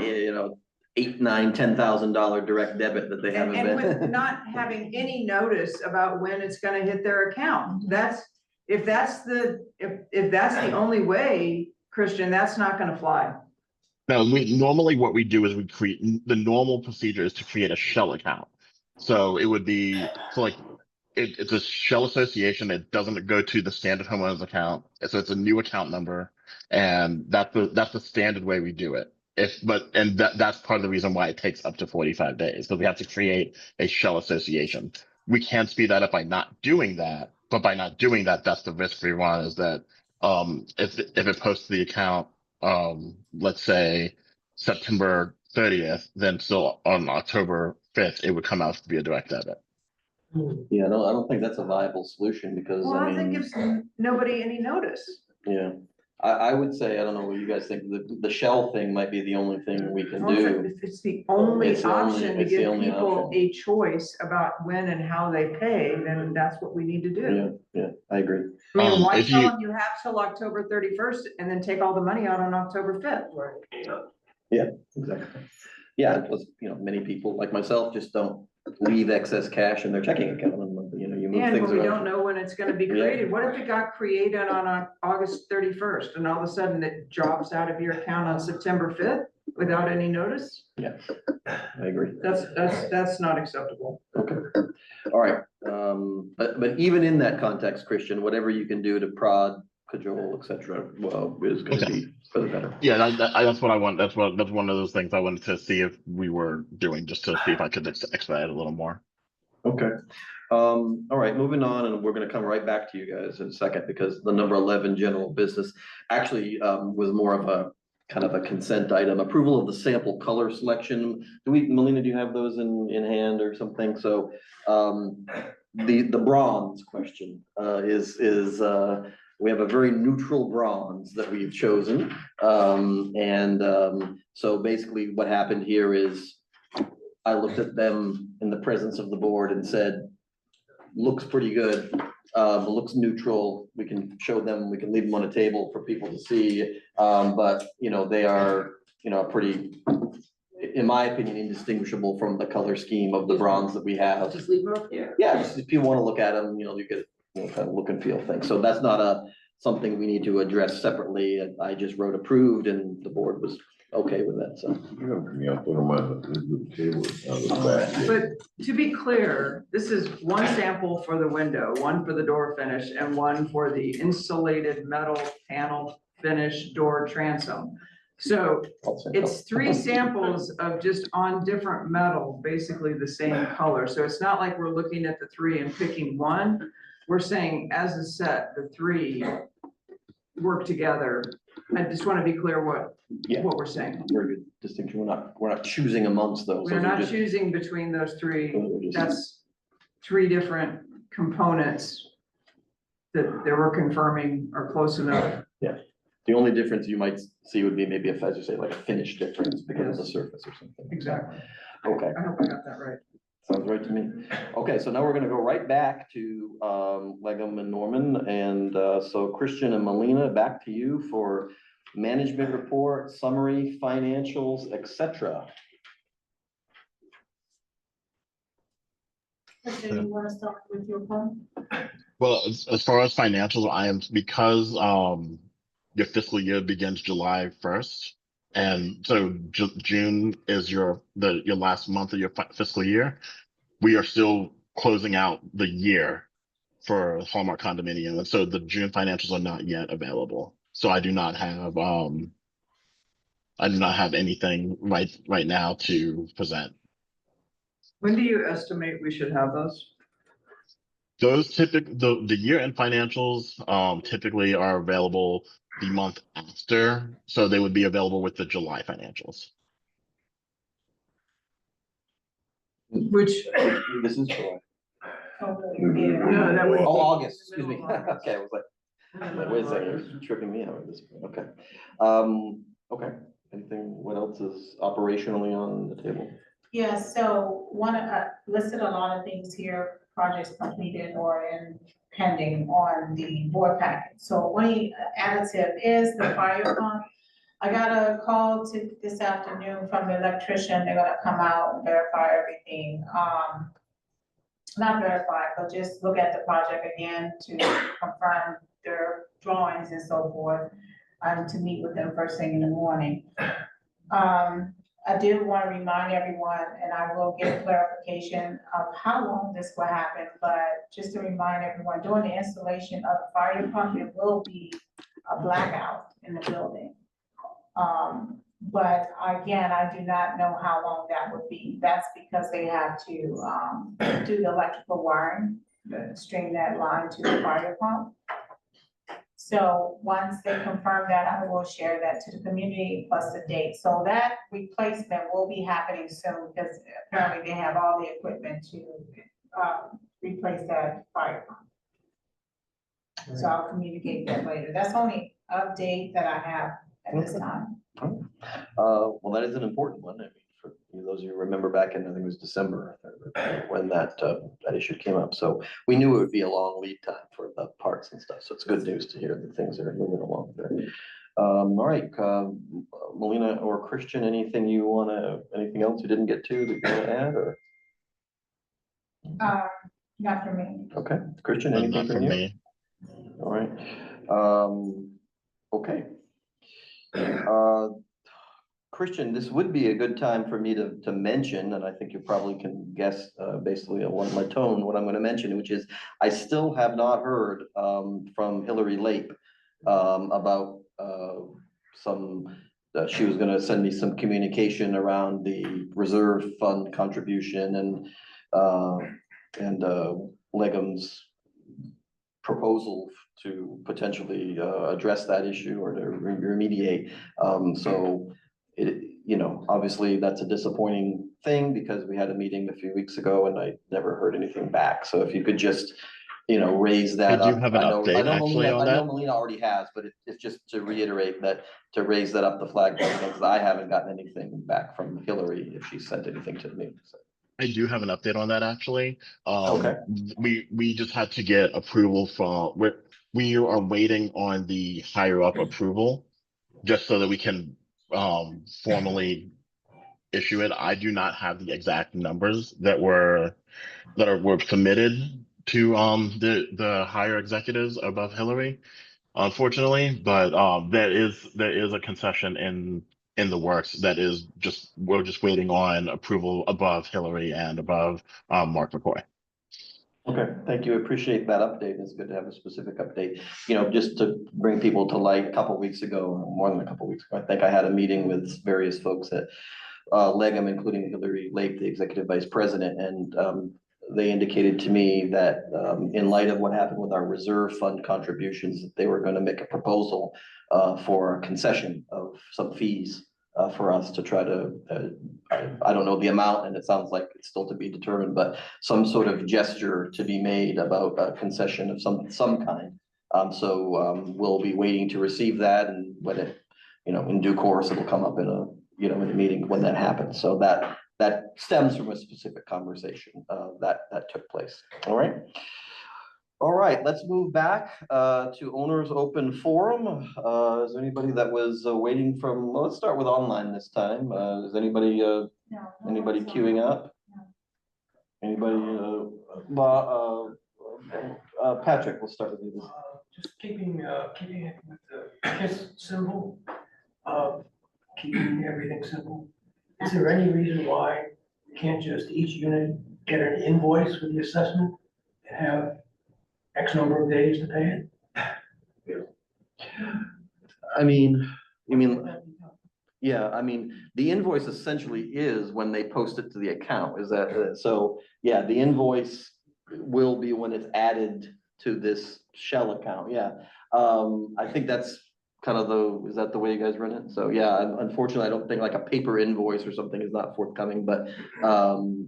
$8,000, $9,000, $10,000 direct debit that they haven't And with been. not having any notice about when it's gonna hit their account, if that's the only way, Christian, that's not gonna fly. No, normally what we do is we create, the normal procedure is to create a shell account. So it would be, it's a shell association. It doesn't go to the standard homeowner's account. So it's a new account number, and that's the standard way we do it. That's part of the reason why it takes up to 45 days, because we have to create a shell association. We can speed that up by not doing that, but by not doing that, that's the risk we run, is that if it posts to the account, let's say September 30th, then still on October 5th, it would come out via direct debit. Yeah, no, I don't think that's a viable solution, because Well, I think mean, gives nobody any notice. yeah, I would say, I don't know what you guys think, the shell thing might be the only thing we can do. It's the only It's the only- option to it's the give only people option. a choice about when and how they pay, then that's what we need to do. Yeah, I agree. I mean, why if tell you- them you have till October 31st and then take all the money out on October 5th? Yeah, exactly. Yeah, and plus, many people like myself just don't leave excess cash in their checking account, and you move And things when we around. don't know when it's gonna be Yeah. created, what if it got created on August 31st and all of a sudden it drops out of your account on September 5th without any notice? Yeah, I agree. That's not acceptable. All right, but even in that context, Christian, whatever you can do to prod, cajole, et cetera, well, is gonna be for the better. Yeah, that's what I want. That's one of those things I wanted to see if we were doing, just to see if I could expedite it a little more. Okay, all right, moving on, and we're gonna come right back to you guys in a second, because the number 11 general business actually, was more of a kind of a consent item, approval of the sample color selection. Melina, do you have those in hand or something? So, the bronze question, is, we have a very neutral bronze that we've chosen. So basically what happened here is I looked at them in the presence of the board and said, looks pretty good, looks neutral. We can show them, we can leave them on a table for people to see. But, you know, they are, you know, pretty, in my opinion, indistinguishable from the color scheme of the bronze that we have. Just leave them up here. Yeah, just if you want to look at them, you know, you get, you know, kind of look and feel thing. So that's not something we need to address separately. I just wrote approved and the board was okay with that, so. You know, me, I'll put them on the table, on the back. But to be clear, this is one sample for the window, one for the door finish, and one for the insulated metal panel finish door transom. So it's 3 samples of just on different metal, basically the same color. So it's not like we're looking at the 3 and picking one. We're saying as a set, the 3 work together. I just want to be clear what we're saying. Very good distinction. We're not choosing amongst those. We're Those are not just- choosing between those 3. those are just- That's 3 different components that we're confirming are close enough. Yeah, the only difference you might see would be maybe if, as you say, like a finish difference because of the surface or something. Exactly. Okay, I hope I got that right. sounds right to me. Okay, so now we're gonna go right back to Legum and Norman, and so Christian and Melina, back to you for management report, summary, financials, etc. Christian, you wanna start with your point? Well, as far as financials, because your fiscal year begins July 1st. And so June is your last month of your fiscal year. We are still closing out the year for Hallmark Condominium. And so the June financials are not yet available. So I do not have anything right now to present. When do you estimate we should have those? Those the year-end financials typically are available the month after, so they would be available with the July financials. Which, This is July. no, that would. Oh, August, excuse me. Middle of August. Okay, I was like, wait a second, you're tripping me out at this point. Okay. Okay, anything, what else is operationally on the table? Yeah, so one, listed a lot of things here, projects completed or in pending on the board packet. So one additive is the fire pump. I got a call this afternoon from the electrician. They're gonna come out and verify everything. Not verify, but just look at the project again to confirm their drawings and so forth, to meet with them first thing in the morning. I do want to remind everyone, and I will get clarification of how long this will happen, but just to remind everyone, during the installation of the fire pump, it will be a blackout in the building. But again, I do not know how long that would be. That's because they have to do the electrical wiring, string that line to the fire pump. So once they confirm that, I will share that to the community plus the date. So that replacement will be happening soon because apparently they have all the equipment to replace that fire pump. So I'll communicate that later. That's the only update that I have at this time. Well, that is an important one. I mean, for those of you who remember back in, I think it was December, when that issue came up. So we knew it would be a long lead time for the parts and stuff. So it's good news to hear that things are moving along there. All right, Melina or Christian, anything else you didn't get to that you want to add, or? Not for me. Okay, Christian, But anything not for from you? me. All right, okay. Christian, this would be a good time for me to mention, and I think you probably can guess, basically on my tone, what I'm gonna mention, which is, I still have not heard, from Hillary Lape, about, she was gonna send me some communication around the reserve fund contribution and Legum's proposal to potentially address that issue or to remediate. So obviously that's a disappointing thing because we had a meeting a few weeks ago and I never heard anything back. So if you could just, raise that I up. do have an update actually on I know that. Melina already has, but it's just to reiterate that, to raise that up the flagpole, because I haven't gotten anything back from Hillary if she sent anything to me. So. I do have an update on that actually. Okay. We just had to get approval we are waiting on the higher up approval just so that we can formally issue it. I do not have the exact numbers that were submitted to the higher executives above Hillary, unfortunately, but there is a concession in the works that is we're just waiting on approval above Hillary and above Mark McCoy. Okay, thank you. Appreciate that update. It's good to have a specific update. Just to bring people to light, a couple weeks ago, more than a couple weeks ago, I think I had a meeting with various folks at Legum, including Hillary Lake, the executive vice president, and they indicated to me that in light of what happened with our reserve fund contributions, that they were going to make a proposal for a concession of some fees for us to try to, I don't know the amount, and it sounds like it's still to be determined, but some sort of gesture to be made about a concession of some kind. So we'll be waiting to receive that, and when it, in due course, it'll come up in a meeting when that happens. So that stems from a specific conversation that took place. All right. All right, let's move back to owners open forum. Is there anybody that was waiting from, well, let's start with online this time. Is anybody queuing up? Anybody, Patrick, we'll start with you. Just keeping it with the KISS symbol, keeping everything simple. Is there any reason why we can't just each unit get an invoice for the assessment and have X number of days to pay it? The invoice essentially is when they post it to the account. Is that, so, yeah, the invoice will be when it's added to this shell account, yeah. I think that's kind of is that the way you guys run it? So, yeah, unfortunately, I don't think like a paper invoice or something is not forthcoming, but,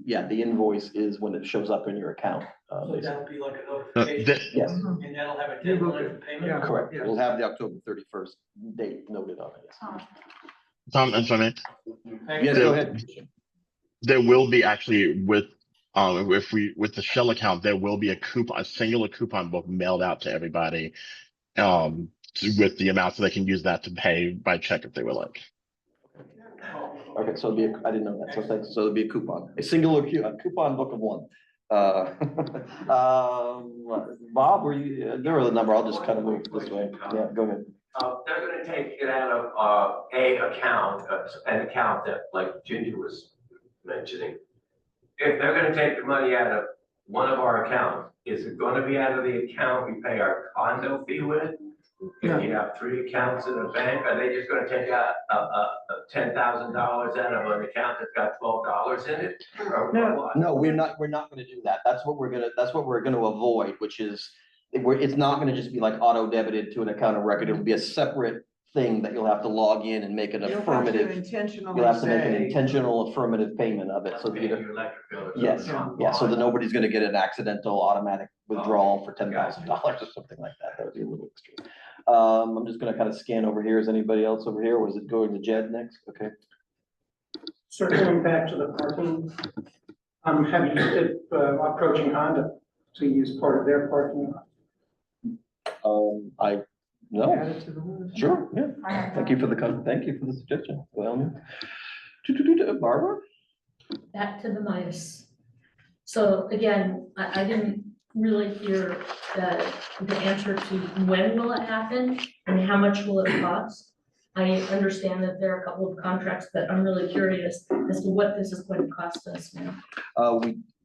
yeah, the invoice is when it shows up in your account. So that'll be like a notification? Yes. And that'll have a deadline for payment? Correct. We'll have the October 31st date noted on it. Tom, and so Yes, go ahead. there will be actually with the shell account, there will be a singular coupon book mailed out to everybody with the amount so they can use that to pay by check if they would like. Okay, so it'll be I didn't know that. So thanks. So it'll be a coupon, a coupon book of one. Bob, were you, there was a number. I'll just kind of move this way. Yeah, go ahead. They're gonna take it out of an account that like Ginger was mentioning. If they're gonna take the money out of one of our accounts, is it gonna be out of the account we pay our condo fee with? If you have 3 accounts in a bank, are they just gonna take out $10,000 out of an account that's got $12 in it? Or what? No, we're not gonna do that. That's what we're gonna avoid, which is, it's not gonna just be like auto debited to an account of record. It'll be a separate thing that you'll have to log in and make an affirmative. Intentionally You'll have to make an say, intentional affirmative payment of it, so Paying that, your electric bill or yes, something yeah, so that online. nobody's gonna get an accidental automatic withdrawal for $10,000 or something like that. That would be a little extreme. I'm just gonna kind of scan over here. Is anybody else over here? Was it going to Jed next? Okay. Circling back to the parking, have you used it approaching Honda to use part of their parking lot? No, add it to the list. sure, yeah. Thank you for the suggestion. Well, Barbara? Back to the mice. So again, I didn't really hear the answer to when will it happen and how much will it cost. I understand that there are a couple of contracts, but I'm really curious as to what this is going to cost us now.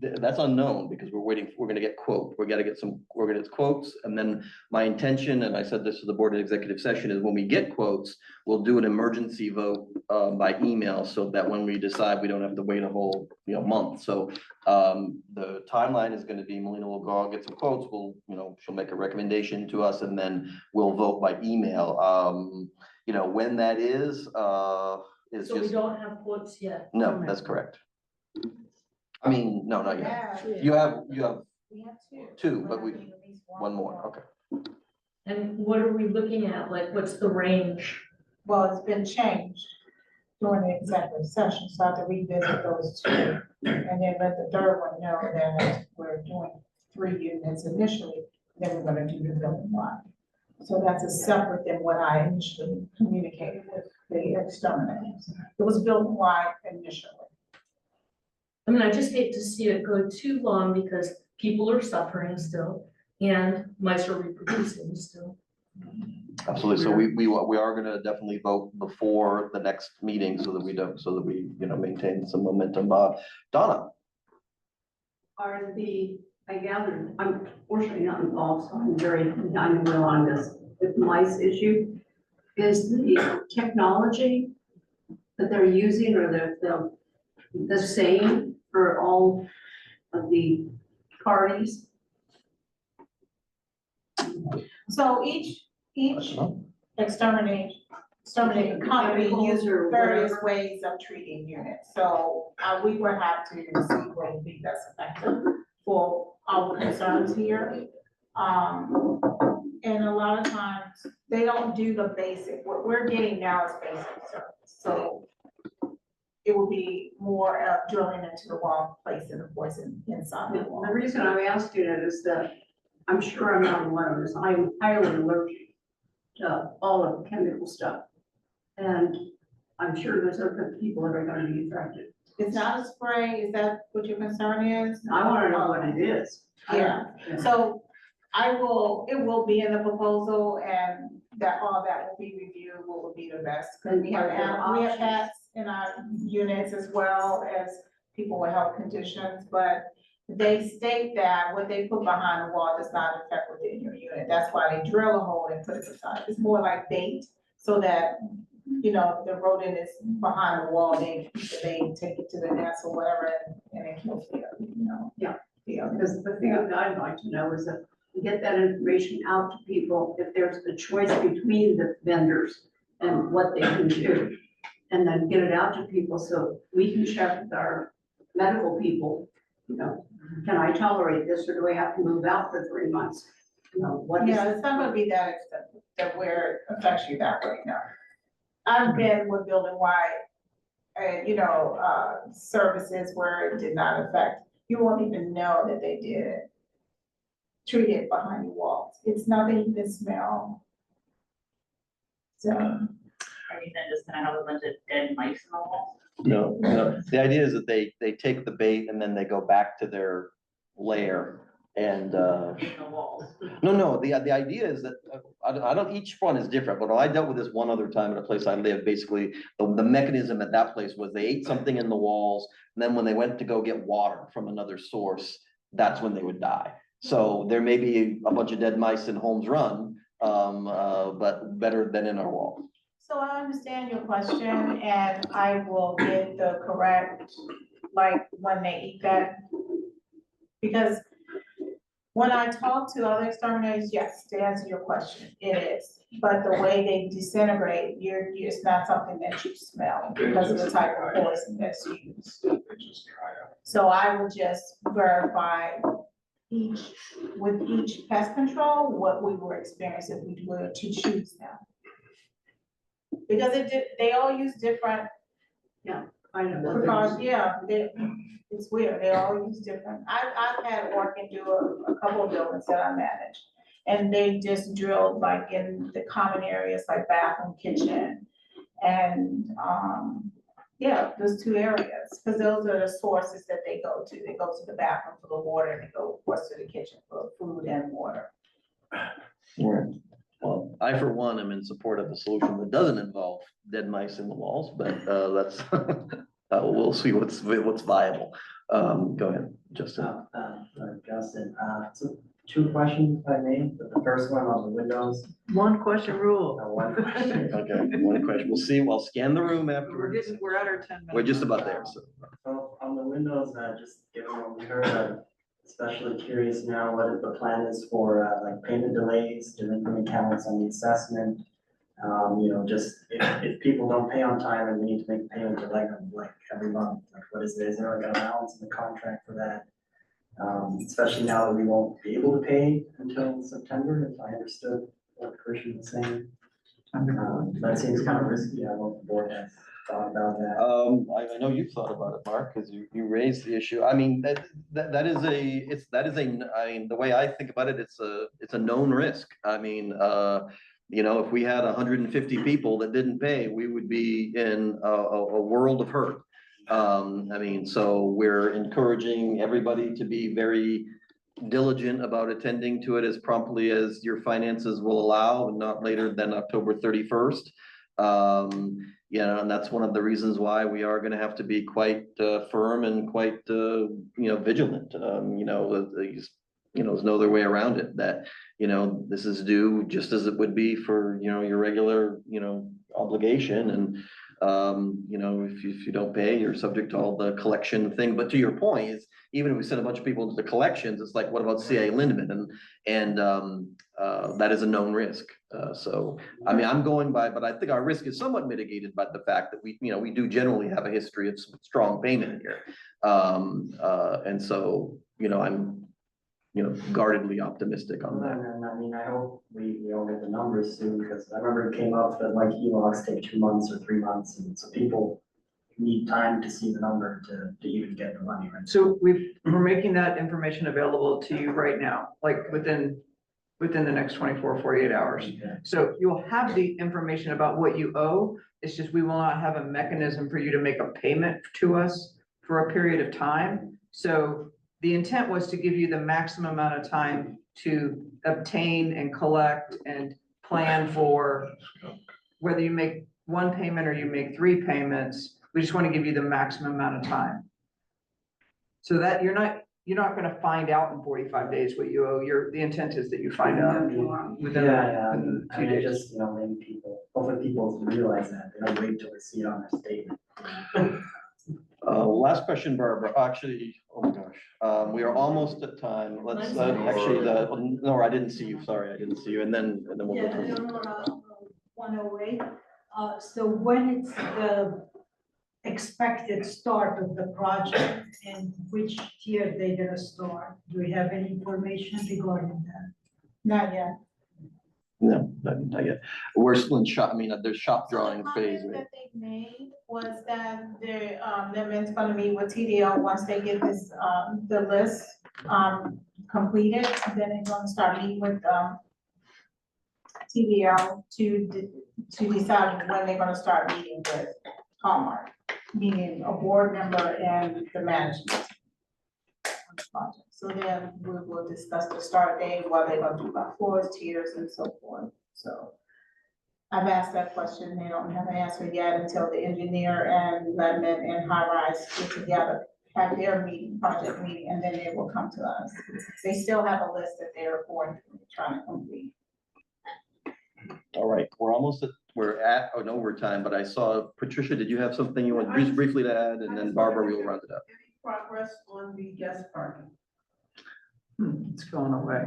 That's unknown because we're gonna get quote, we're gonna get quotes, and then my intention, and I said this to the board in executive session, is when we get quotes, we'll do an emergency vote, by email, so that when we decide, we don't have to wait a whole, month, so, the timeline is gonna be, Melina will go out, get some quotes, she'll make a recommendation to us, and then we'll vote by email, when that is So we just, don't have quotes yet. no, that's correct. I mean, no, not yet. You have We have two, but I we, think at least one more, okay. And what are we looking at? Like, what's the range? Well, it's been changed during the executive session, so I have to revisit those two. And then let the third one know that we're doing 3 units initially, then we're gonna do the building wide. So that's a separate than what I initially communicated with the exterminators. It was building wide initially. I mean, I just hate to see it go too long because people are suffering still and mice are reproducing still. Absolutely, so we are gonna definitely vote before the next meeting so that we maintain some momentum. Donna? Are I gather, I'm fortunately not involved, so I'm very behind the wheel on this, with mice issue. Is the technology that they're using or the same for all of the parties? So each exterminating company uses Or various whatever. ways of treating units. So we will have to see what would be best effective for our concerns here. And a lot of times, they don't do the basic, what we're getting now is basic service. So it will be more of drilling into the wall, placing the poison inside the wall. The reason I'm asking it is that I'm sure I'm not alone, is I'm highly allergic to all of the chemical stuff. And I'm sure there's other people that are gonna be affected. It's not a spray, is that what your concern is? I wanna know what it is. Yeah, so it will be in the proposal and all that will be reviewed, what would be the best. Cause we have cats in our units as well as people with health conditions, but they state that what they put behind the wall does not affect within your unit. That's why they drill a hole and put it beside. It's more like bait, so that, if the rodent is behind the wall, they take it to the nest or whatever and it kills the, Yeah. the other. Because the thing that I'd like to know is that we get that information out to people, if there's the choice between the vendors and what they can do. And then get it out to people so we can check with our medical people, can I tolerate this or do I have to move out for 3 months? What is? Yeah, it's not gonna be that expensive, that where it affects you that way, no. I've been with building wide, services where it did not affect, you won't even know that they did it. Treat it behind your walls, it's nothing you can smell. So, Are you then just gonna have a bunch of dead mice in the wall? No, the idea is that they take the bait and then they go back to their lair and, In the walls? no, the idea is that, I don't, each one is different, but I dealt with this one other time at a place I lived, basically, the mechanism at that place was they ate something in the walls, and then when they went to go get water from another source, that's when they would die. So there may be a bunch of dead mice in Holmes Run, but better than in our wall. so I understand your question and I will get the correct, like, when they eat that. Because when I talk to other exterminators, yes, to answer your question, it is. But the way they disintegrate, it's not something that you smell because of the type of poison that's used. So I will just verify with each pest control, what we were experiencing if we were to choose them. Because they all use different. I know. Because, it's weird, they all use different, I've had work and do a couple of buildings that I manage. And they just drilled like in the common areas like bathroom, kitchen, and, Yeah, those two areas, because those are the sources that they go to. They go to the bathroom for the water, and they go, of course, to the kitchen for food and water. Right. Well, I for one am in support of a solution that doesn't involve dead mice in the walls, but that's, we'll see what's viable. Go ahead, Justin. Justin, so 2 questions if I may, but the first one on the windows. One question rule. One question. Okay, one question. We'll see. We'll scan the room afterwards. We're at our 10 minutes. We're just about there, so. So on the windows, just given what we heard, I'm especially curious now what the plan is for like payment delays, delinquent accounts on the assessment. Just if people don't pay on time and we need to make payment to like every month, like what is there like an allowance in the contract for that? Especially now that we won't be able to pay until September, if I understood what Christian was saying. That seems kind of risky. I don't know if the board has thought about that. I know you've thought about it, Mark, because you raised the issue. I mean, that is I mean, the way I think about it, it's a known risk. I mean, if we had 150 people that didn't pay, we would be in a world of hurt. I mean, so we're encouraging everybody to be very diligent about attending to it as promptly as your finances will allow, and not later than October 31st. And that's one of the reasons why we are going to have to be quite firm and quite vigilant. There's no other way around it, that this is due just as it would be for your regular obligation. And if you don't pay, you're subject to all the collection thing. But to your point is, even if we send a bunch of people into the collections, it's like, what about CIA Lindemann? And that is a known risk. So, I mean, I'm going by, but I think our risk is somewhat mitigated by the fact that we do generally have a history of strong payment here. And so, I'm guardedly optimistic on that. And I mean, I hope we all get the numbers soon, because I remember it came up that like HELOCs take 2 months or 3 months, and so people need time to see the number to even get the money, right? So we're making that information available to you right now, like within the next 24, 48 hours. Okay. So you'll have the information about what you owe. It's just we will not have a mechanism for you to make a payment to us for a period of time. So the intent was to give you the maximum amount of time to obtain and collect and plan for whether you make 1 payment or you make 3 payments. We just want to give you the maximum amount of time. So that you're not going to find out in 45 days what you owe. The intent is that you find out within And 2 days. just, maybe hopefully people realize that, they don't wait till they see it on their statement. Last question, Barbara. Actually, oh my gosh, we are almost at time. Let's no, I didn't see you. Sorry, I didn't see you. And then we'll go Yeah, to. 108. So when it's the expected start of the project and which tier they're gonna start? Do we have any information regarding that? Not yet. No, not yet. We're still in shop. I mean, there's shop drawing phase, The right? comment that they made was that they're gonna meet with TDL once they get this, the list, completed, and then they're gonna start meeting with, TDL to decide when they're gonna start meeting with Hallmark, meaning a board member and the management on the project. So then we will discuss the start date, what they're gonna do about floors, tiers, and so forth. So I've asked that question. They don't have an answer yet until the engineer and Ledman and High Rise get together, have their project meeting, and then they will come to us. They still have a list that they're trying to complete. All right, we're at an overtime, but I saw, Patricia, did you have something you want briefly to add? And then Barbara, we'll round it up. Any progress on the guest parking? It's going away.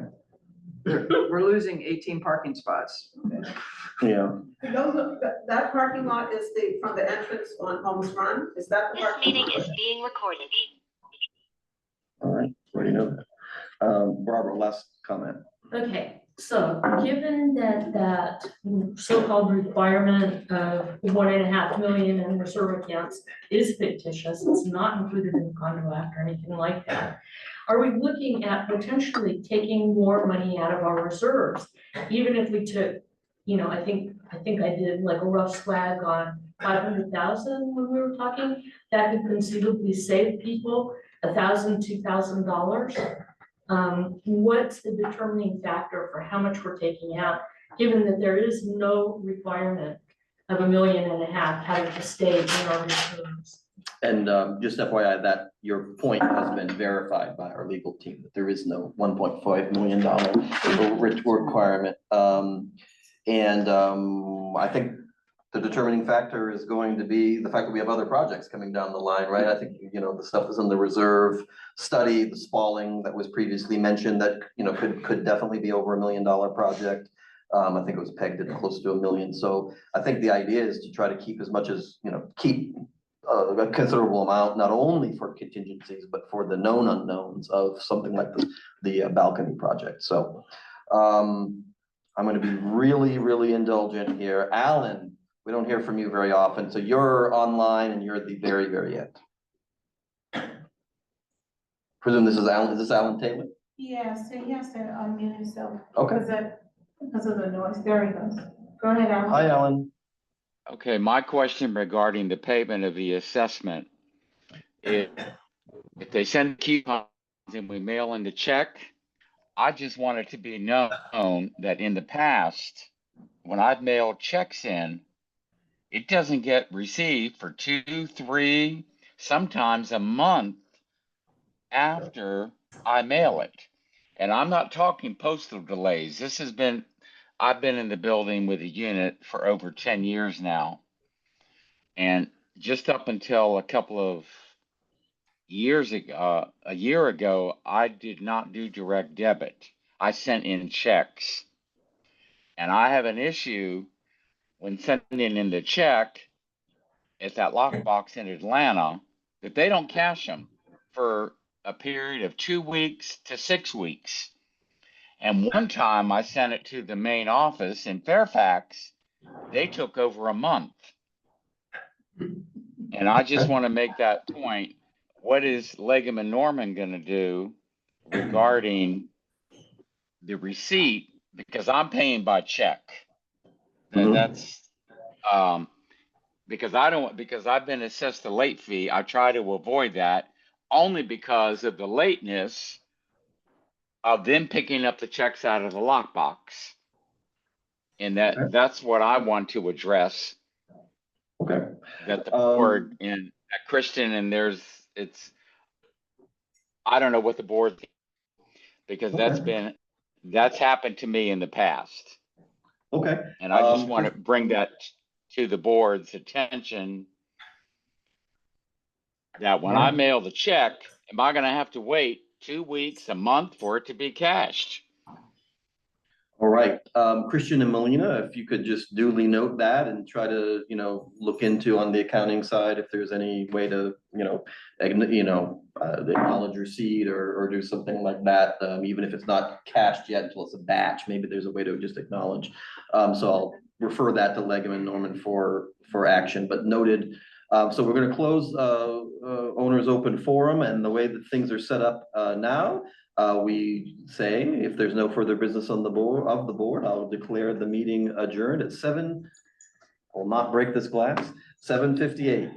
We're losing 18 parking spots. Yeah. That parking lot is from the entrance on Holmes Run, is that the parking lot? being recorded. All right, already know that. Barbara, last comment. Okay, so given that so-called requirement of 1.5 million in reserve accounts is fictitious, it's not included in the condo act or anything like that. Are we looking at potentially taking more money out of our reserves, even if we took I think I did like a rough swag on 500,000 when we were talking. That could conceivably save people $1,000, $2,000. What's the determining factor for how much we're taking out, given that there is no requirement of $1.5 million having to stay in our reserves? And just FYI, that your point has been verified by our legal team, that there is no $1.5 million requirement. I think the determining factor is going to be the fact that we have other projects coming down the line, right? I think, the stuff is in the reserve study, the Spalding that was previously mentioned that, could definitely be over $1 million project. I think it was pegged at close to $1 million. So I think the idea is to try to keep as much as, keep a considerable amount, not only for contingencies, but for the known unknowns of something like the balcony project. So I'm going to be really, really indulgent here. Alan, we don't hear from you very often, so you're online and you're at the very, very end. Presume this is Alan. Is this Alan Taylor? Yeah, so he has to unmute himself. Okay. Because of the noise. There he goes. Go ahead, Alan. Hi, Alan. Okay, my question regarding the payment of the assessment, if they send coupons and we mail in the check, I just want it to be known that in the past, when I've mailed checks in, it doesn't get received for 2, 3, sometimes a month after I mail it. And I'm not talking postal delays. I've been in the building with a unit for over 10 years now. And just up until a couple of years ago, a year ago, I did not do direct debit. I sent in checks. And I have an issue when sending in the check at that lockbox in Atlanta that they don't cash them for a period of 2 weeks to 6 weeks. And one time I sent it to the main office in Fairfax, they took over a month. And I just want to make that point. What is Legum Norman going to do regarding the receipt? Because I'm paying by check. And that's because I've been assessed a late fee. I try to avoid that only because of the lateness of them picking up the checks out of the lockbox. And that's what I want to address. Okay. That the board and Christian and I don't know what the board, because that's happened to me in the past. Okay. And I just want to bring that to the board's attention that when I mail the check, am I going to have to wait 2 weeks, a month for it to be cashed? All right, Christian and Melina, if you could just duly note that and try to, look into on the accounting side, if there's any way to, acknowledge receipt or do something like that, even if it's not cashed yet until it's a batch, maybe there's a way to just acknowledge. So I'll refer that to Legum and Norman for action, but noted. So we're going to close owners open forum, and the way that things are set up now, we say if there's no further business on the board I'll declare the meeting adjourned at 7. I will not break this glass. 7:58.